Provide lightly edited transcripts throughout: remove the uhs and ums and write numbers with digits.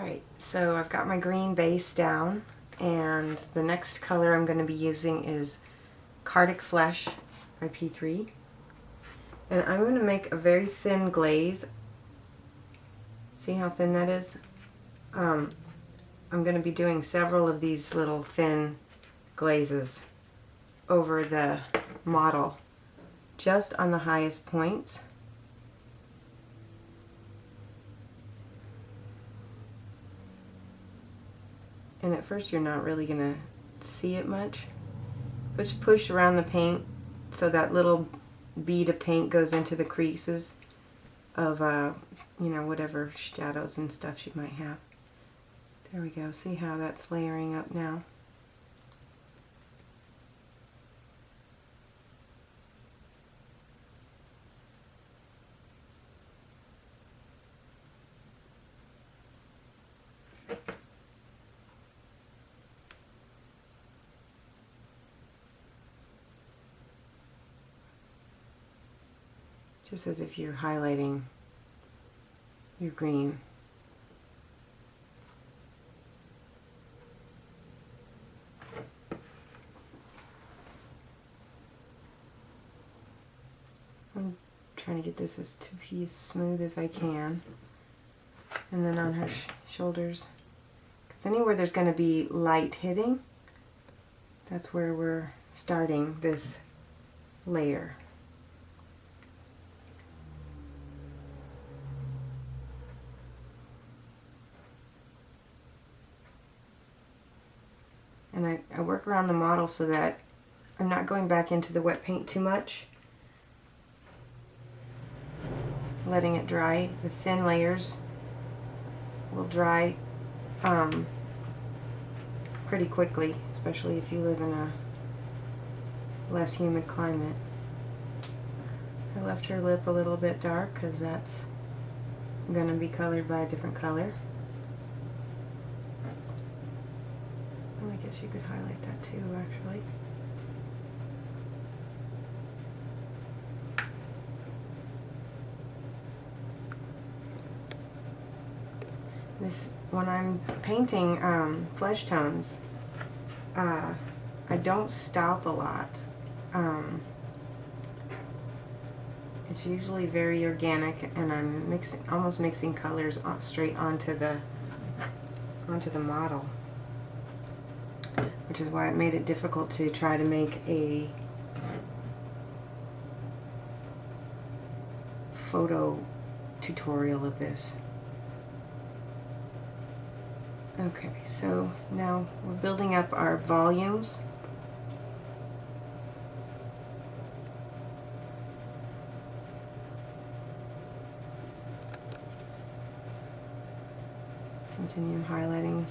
Alright, so I've got my green base down, and the next color I'm going to be using is Cardic Flesh by P3. And I'm going to make a very thin glaze. See how thin that is? I'm going to be doing several of these little thin glazes over the model, just on the highest points. And at first you're not really going to see it much. But just push around the paint so that little bead of paint goes into the creases of, you know, whatever shadows and stuff she might have. There we go. See how that's layering up now? Just as if you're highlighting your green. I'm trying to get this as to be as smooth as I can. And then on her shoulders, because anywhere there's going to be light hitting, that's where we're starting this layer. And I work around the model so that I'm not going back into the wet paint too much. Letting it dry. The thin layers will dry pretty quickly, especially if you live in a less humid climate. I left her lip a little bit dark because that's going to be colored by a different color. I guess you could highlight that too, actually. When I'm painting flesh tones, I don't stop a lot. It's usually very organic, and I'm almost mixing colors straight onto the model, which is why it made it difficult to try to make a photo tutorial of this. Okay, so now we're building up our volumes. Continue highlighting.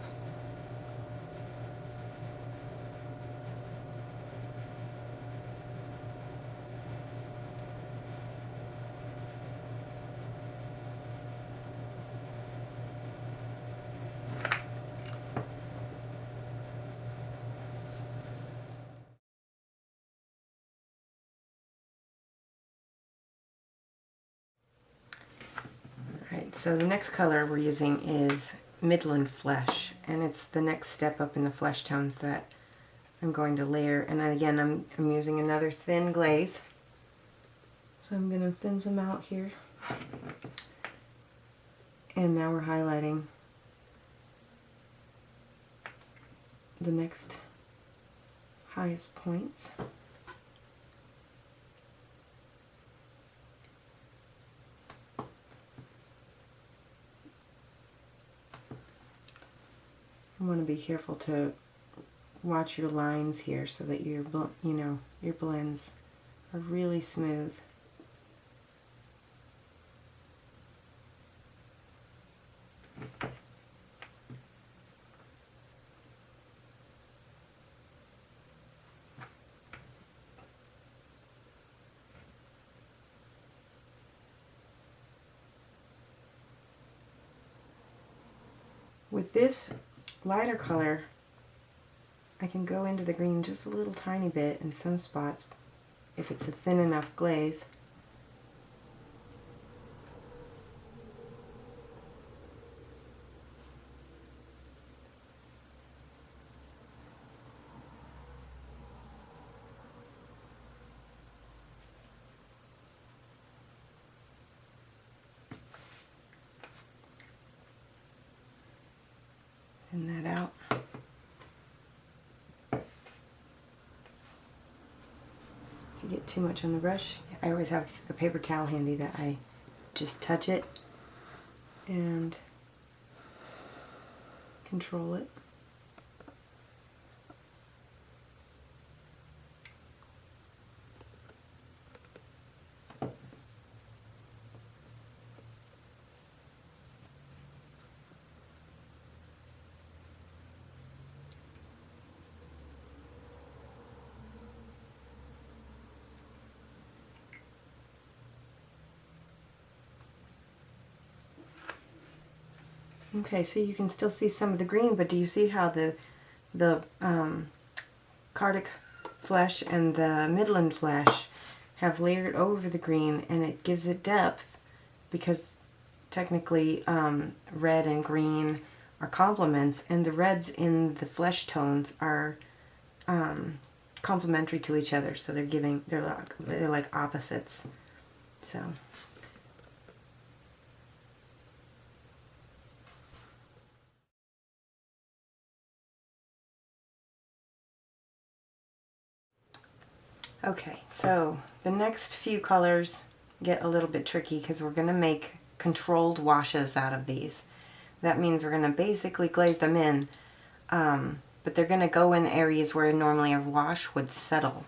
Alright, so the next color we're using is Midland Flesh, and it's the next step up in the flesh tones that I'm going to layer. And again, I'm using another thin glaze, so I'm going to thin some out here. And now we're highlighting the next highest points. You want to be careful to watch your lines here so that your blends are really smooth. With this lighter color, I can go into the green just a little tiny bit in some spots if it's a thin enough glaze. Thin that out. If you get too much on the brush, I always have a paper towel handy that I just touch it and control it. Okay, so you can still see some of the green, but do you see how the Cardic flesh and the Midland flesh have layered over the green, and it gives it depth because technically red and green are complements, and the reds in the flesh tones are complementary to each other, so they're like opposites. So. Okay, so the next few colors get a little bit tricky because we're going to make controlled washes out of these. That means we're going to basically glaze them in, but they're going to go in areas where normally a wash would settle.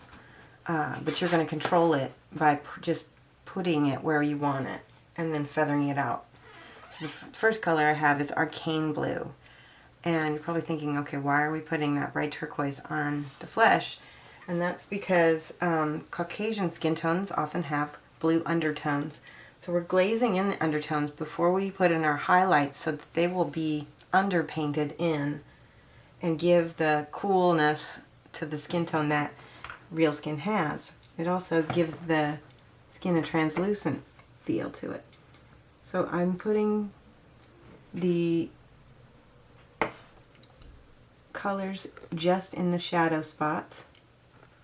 But you're going to control it by just putting it where you want it and then feathering it out. So the first color I have is Arcane Blue. And you're probably thinking, okay, why are we putting that bright turquoise on the flesh? And that's because Caucasian skin tones often have blue undertones. So we're glazing in the undertones before we put in our highlights so that they will be underpainted in and give the coolness to the skin tone that real skin has. It also gives the skin a translucent feel to it. So I'm putting the colors just in the shadow spots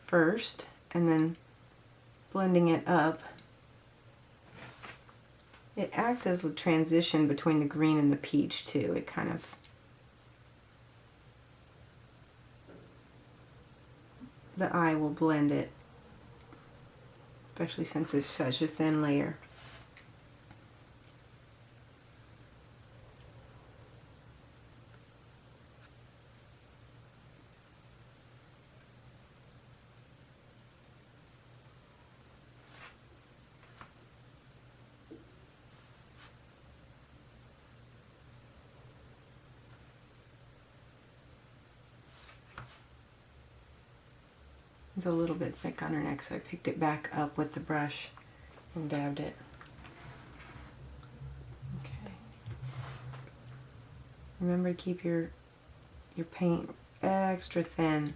first, and then blending it up. It acts as a transition between the green and the peach too. It kind of the eye will blend it, especially since it's such a thin layer. It's a little bit thick on her neck, so I picked it back up with the brush and dabbed it. Okay. Remember to keep your paint extra thin.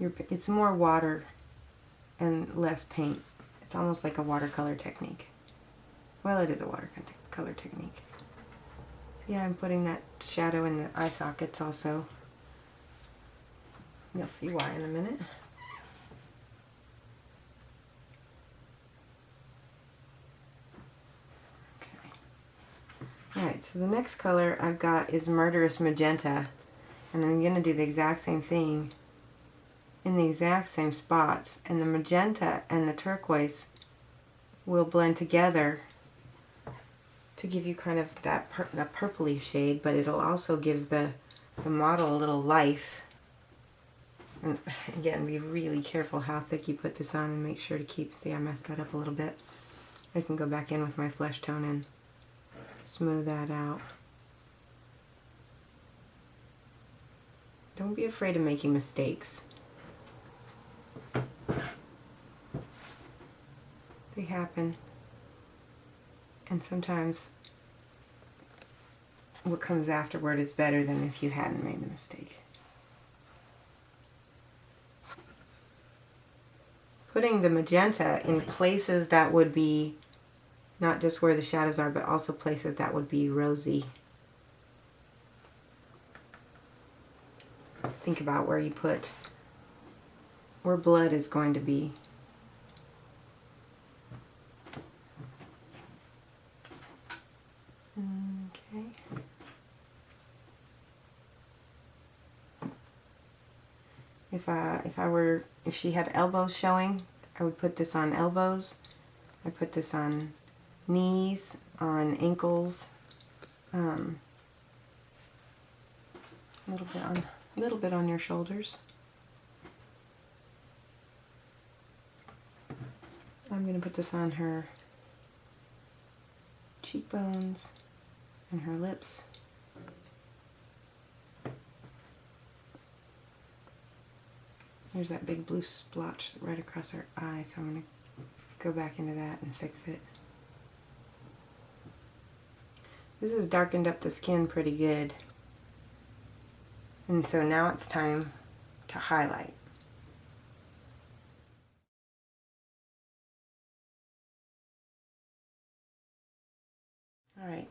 It's more water and less paint. It's almost like a watercolor technique. Well, it is a watercolor technique. Yeah, I'm putting that shadow in the eye sockets also. You'll see why in a minute. Okay. Alright, so the next color I've got is Murderous Magenta. And I'm going to do the exact same thing in the exact same spots. And the magenta and the turquoise will blend together to give you kind of that purpley shade, but it'll also give the model a little life. And again, be really careful how thick you put this on and make sure to keep, see I messed that up a little bit. I can go back in with my flesh tone and smooth that out. Don't be afraid of making mistakes. They happen. And sometimes what comes afterward is better than if you hadn't made the mistake. Putting the magenta in places that would be not just where the shadows are, but also places that would be rosy. Think about where you put, where blood is going to be. Okay. If she had elbows showing, I would put this on elbows. I put this on knees, on ankles, a little bit on your shoulders. I'm going to put this on her cheekbones and her lips. There's that big blue splotch right across her eye, so I'm going to go back into that and fix it. This has darkened up the skin pretty good. And so now it's time to highlight. Alright,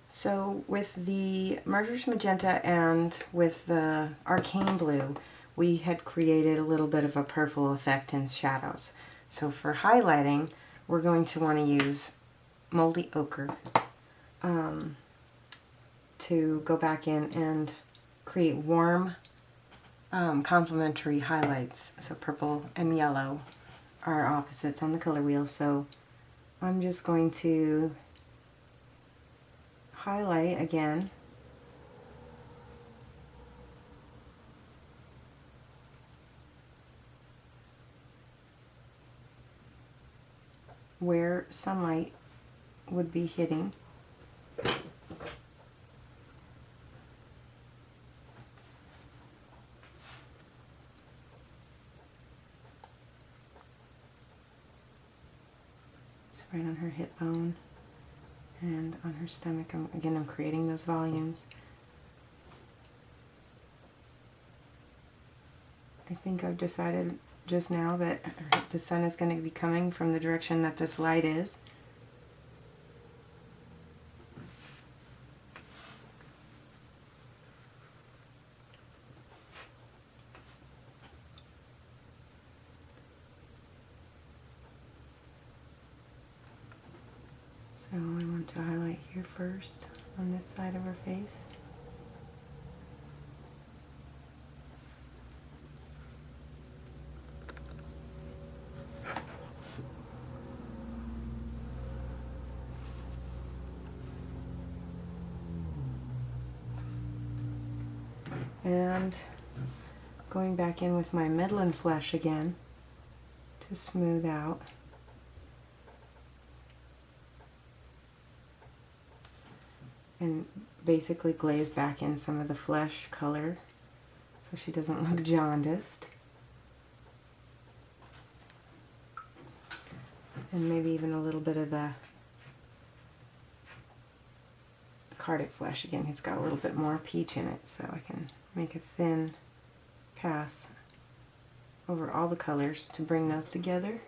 so with the Murderous Magenta and with the Arcane Blue, we had created a little bit of a purple effect in shadows. So for highlighting, we're going to want to use Moldy Ochre to go back in and create warm, complementary highlights. So purple and yellow are opposites on the color wheel. So I'm just going to highlight again. Where sunlight would be hitting. It's right on her hip bone and on her stomach. I'm creating those volumes. I think I've decided just now that the sun is going to be coming from the direction that this light is. So I want to highlight here first on this side of her face. And going back in with my Midland Flesh again to smooth out. And basically glaze back in some of the flesh color so she doesn't look jaundiced. And maybe even a little bit of the Cardic Flesh again. He's got a little bit more peach in it, so I can make a thin pass over all the colors to bring those together.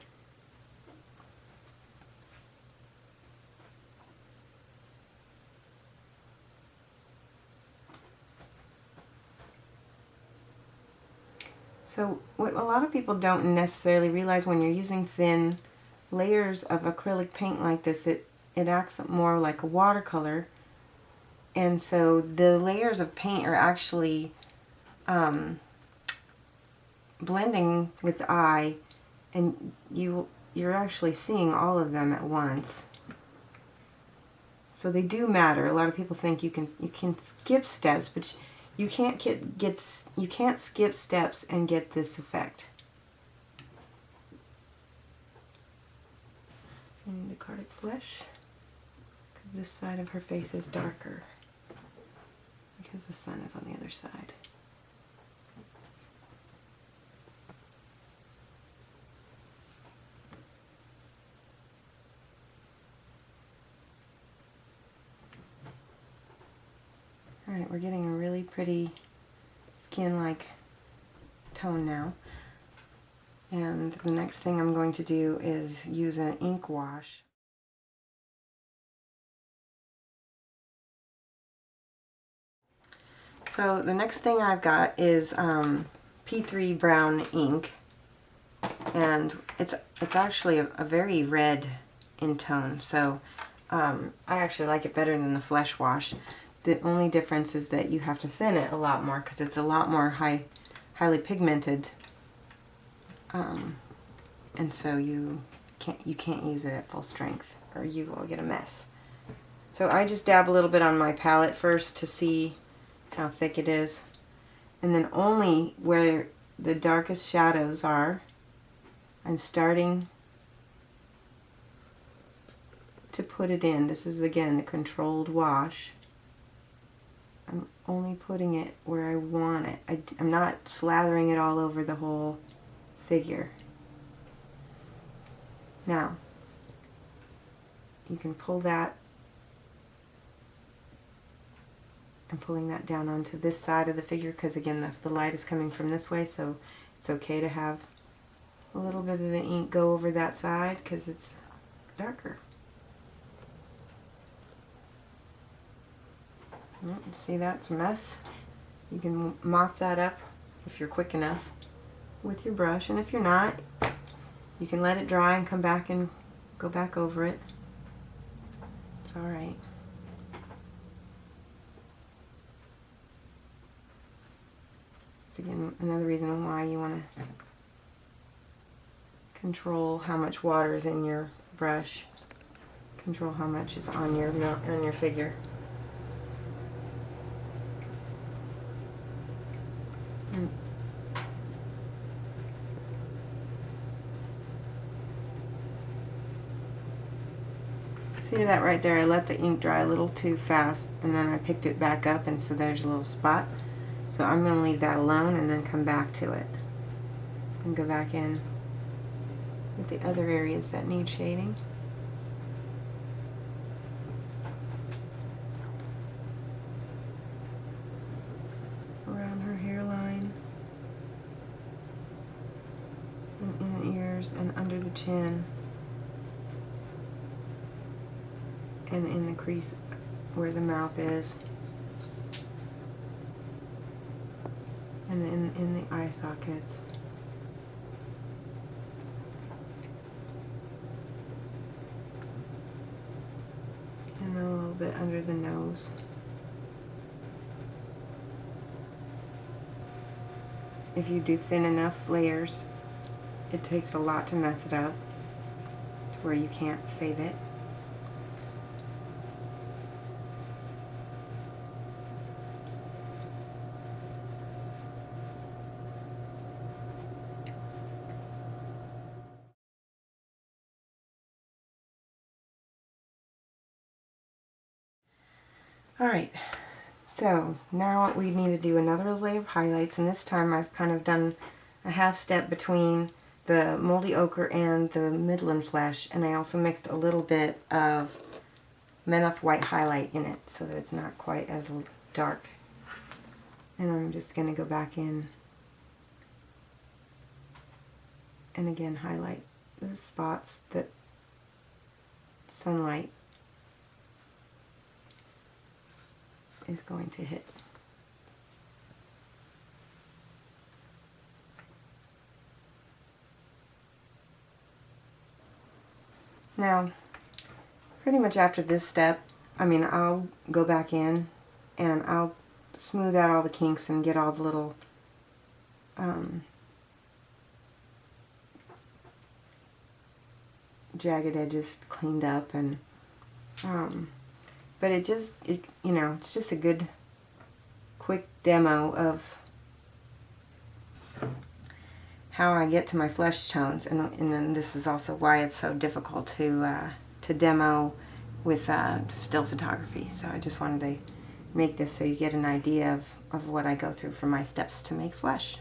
So what a lot of people don't necessarily realize when you're using thin layers of acrylic paint like this, it acts more like a watercolor. And so the layers of paint are actually blending with the eye, and you're actually seeing all of them at once. So they do matter. A lot of people think you can skip steps, but you can't skip steps and get this effect. And the Cardic Flesh, this side of her face is darker because the sun is on the other side. Alright, we're getting a really pretty skin-like tone now. And the next thing I'm going to do is use an ink wash. So the next thing I've got is P3 brown ink, and it's actually a very red in tone, so I actually like it better than the Flesh Wash. The only difference is that you have to thin it a lot more because it's a lot more high highly pigmented, and so you can't use it at full strength, or you will get a mess. So I just dab a little bit on my palette first to see how thick it is, and then only where the darkest shadows are, I'm starting to put it in. This is again the controlled wash. I'm only putting it where I want it. I'm not slathering it all over the whole figure. Now, you can pull that, I'm pulling that down onto this side of the figure because again the light is coming from this way, so it's okay to have a little bit of the ink go over that side because it's darker. See, that's a mess. You can mop that up if you're quick enough with your brush, and if you're not, you can let it dry and come back and go back over it. It's alright. It's again another reason why you want to control how much water is in your brush. Control how much is on your figure. See that right there? I let the ink dry a little too fast, and then I picked it back up, and so there's a little spot. So I'm going to leave that alone and then come back to it and go back in with the other areas that need shading. Around her hairline, and in the ears, and under the chin, and in the crease where the mouth is, and in the eye sockets. And a little bit under the nose. If you do thin enough layers, it takes a lot to mess it up to where you can't save it. Alright, so now we need to do another layer of highlights, and this time I've kind of done a half step between the moldy ochre and the midland flesh, and I also mixed a little bit of Menoth white highlight in it so that it's not quite as dark. And I'm just going to go back in and again highlight those spots that sunlight is going to hit. Now, pretty much after this step, I'll go back in and I'll smooth out all the kinks and get all the little jagged edges cleaned up, and but it's just a good quick demo of how I get to my flesh tones, and then this is also why it's so difficult to demo with still photography. So I just wanted to make this so you get an idea of what I go through for my steps to make flesh.